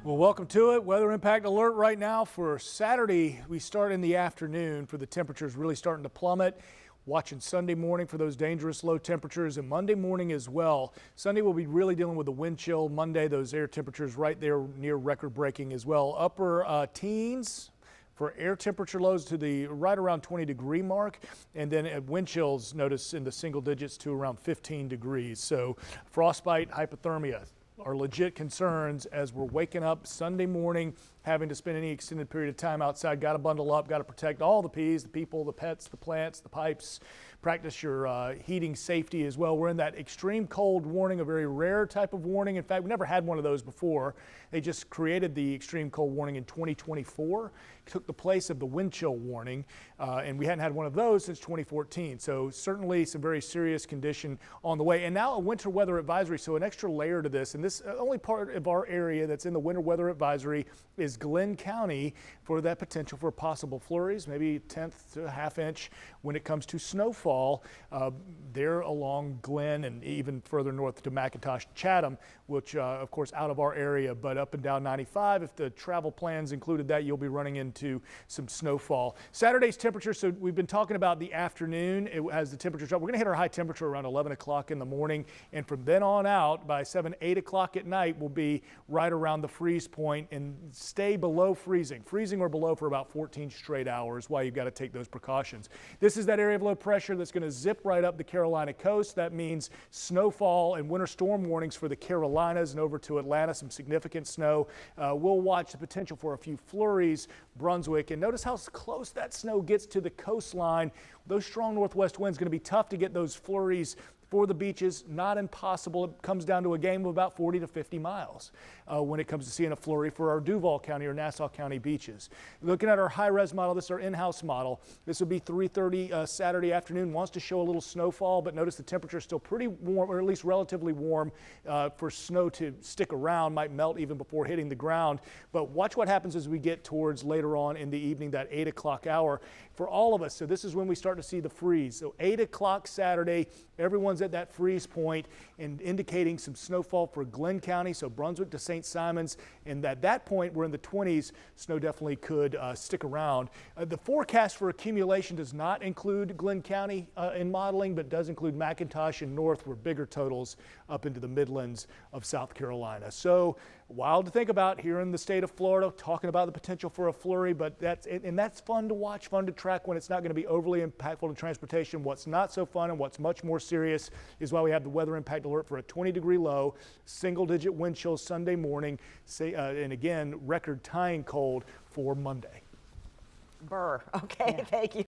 Well, welcome to it. Weather impact alert right now for Saturday. We start in the afternoon for the temperatures really starting to plummet. Watching Sunday morning for those dangerous low temperatures and Monday morning as well. Sunday we'll be really dealing with the wind chill. Monday, those air temperatures right there near record breaking as well. Upper teens for air temperature lows to the right around 20-degree mark, and then wind chills notice in the single digits to around 15 degrees. So frostbite, hypothermia are legit concerns as we're waking up Sunday morning, having to spend any extended period of time outside. Got to bundle up, got to protect all the P's, the people, the pets, the plants, the pipes. Practice your heating safety as well. We're in that extreme cold warning, a very rare type of warning. In fact, we never had one of those before. They just created the extreme cold warning in 2024, took the place of the wind chill warning, and we hadn't had one of those since 2014. So certainly some very serious condition on the way. And now a winter weather advisory, so an extra layer to this. And this only part of our area that's in the winter weather advisory is Glenn County for that potential for possible flurries, maybe 1/10 to a ½ inch when it comes to snowfall there along Glenn and even further north to McIntosh, Chatham, which of course out of our area, but up and down 95. If the travel plans included that, you'll be running into some snowfall. Saturday's temperature, so we've been talking about the afternoon. It has the temperature drop. We're going to hit our high temperature around 11 o'clock in the morning, and from then on out by 7, 8 o'clock at night we'll be right around the freeze point and stay below freezing or below for about 14 straight hours. Why you've got to take those precautions. This is that area of low pressure that's going to zip right up the Carolina coast. That means snowfall and winter storm warnings for the Carolinas and over to Atlanta, some significant snow. We'll watch the potential for a few flurries, Brunswick, and notice how close that snow gets to the coastline. Those strong northwest winds going to be tough to get those flurries for the beaches. Not impossible. It comes down to a game of about 40 to 50 miles when it comes to seeing a flurry for our Duval County or Nassau County beaches. Looking at our high-res model, this is our in-house model. This will be 3:30 Saturday afternoon. Wants to show a little snowfall, but notice the temperature is still pretty warm, or at least relatively warm for snow to stick around. Might melt even before hitting the ground. But watch what happens as we get towards later on in the evening, that 8 o'clock hour for all of us. So this is when we start to see the freeze. So 8 o'clock Saturday, everyone's at that freeze point and indicating some snowfall for Glenn County, so Brunswick to St. Simons, and at that point we're in the 20s. Snow definitely could stick around. The forecast for accumulation does not include Glenn County in modeling, but does include McIntosh and north, where bigger totals up into the Midlands of South Carolina. So wild to think about here in the state of Florida, talking about the potential for a flurry, but that's fun to watch, fun to track when it's not going to be overly impactful to transportation. What's not so fun and what's much more serious is why we have the weather impact alert for a 20-degree low, single-digit wind chills Sunday morning, and again, record tying cold for Monday. Burr. Okay, yeah. Thank you.